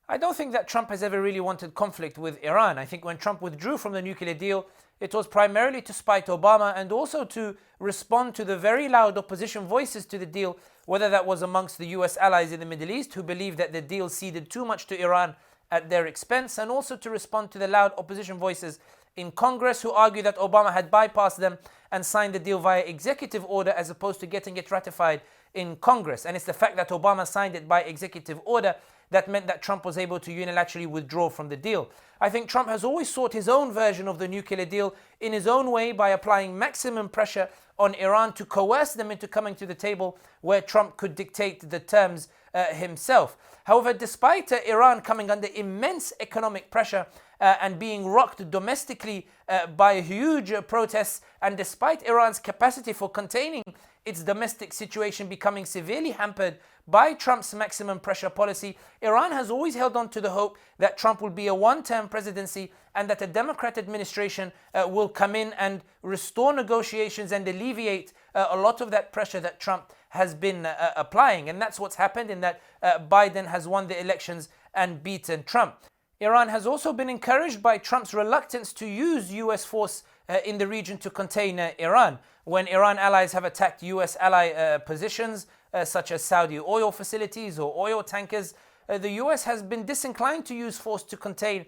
I don't think that Trump has ever really wanted conflict with Iran. I think when Trump withdrew from the nuclear deal, it was primarily to spite Obama and also to respond to the very loud opposition voices to the deal, whether that was amongst the US allies in the Middle East who believed that the deal ceded too much to Iran at their expense, and also to respond to the loud opposition voices in Congress who argue that Obama had bypassed them and signed the deal via executive order as opposed to getting it ratified in Congress. And it's the fact that Obama signed it by executive order that meant that Trump was able to unilaterally withdraw from the deal. I think Trump has always sought his own version of the nuclear deal in his own way by applying maximum pressure on Iran to coerce them into coming to the table where Trump could dictate the terms himself. However, despite Iran coming under immense economic pressure and being rocked domestically by huge protests, and despite Iran's capacity for containing its domestic situation becoming severely hampered by Trump's maximum pressure policy, Iran has always held on to the hope that Trump will be a one-term presidency and that a Democrat administration will come in and restore negotiations and alleviate a lot of that pressure that Trump has been applying. And that's what's happened, in that Biden has won the elections and beaten Trump. Iran has also been encouraged by Trump's reluctance to use US force in the region to contain Iran. When Iran allies have attacked US ally positions, such as Saudi oil facilities or oil tankers, the US has been disinclined to use force to contain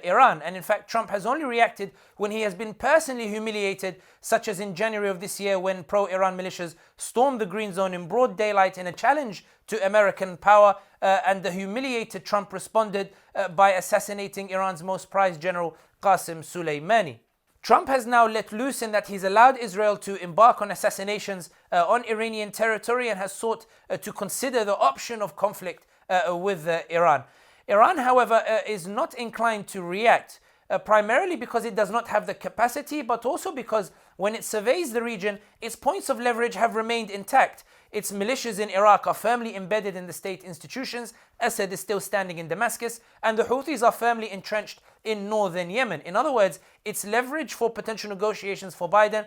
Iran. And in fact, Trump has only reacted when he has been personally humiliated, such as in January of this year when pro-Iran militias stormed the Green Zone in broad daylight in a challenge to American power, and the humiliated Trump responded by assassinating Iran's most prized general, Qasem Soleimani. Trump has now let loose in that he's allowed Israel to embark on assassinations on Iranian territory and has sought to consider the option of conflict with Iran. Iran, however, is not inclined to react, primarily because it does not have the capacity, but also because when it surveys the region, its points of leverage have remained intact. Its militias in Iraq are firmly embedded in the state institutions. Assad is still standing in Damascus, and the Houthis are firmly entrenched in northern Yemen. In other words, its leverage for potential negotiations for Biden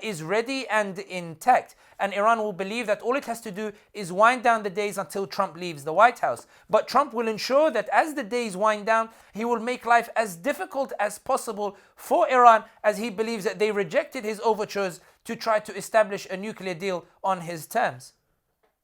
is ready and intact. And Iran will believe that all it has to do is wind down the days until Trump leaves the White House. But Trump will ensure that as the days wind down, he will make life as difficult as possible for Iran, as he believes that they rejected his overtures to try to establish a nuclear deal on his terms.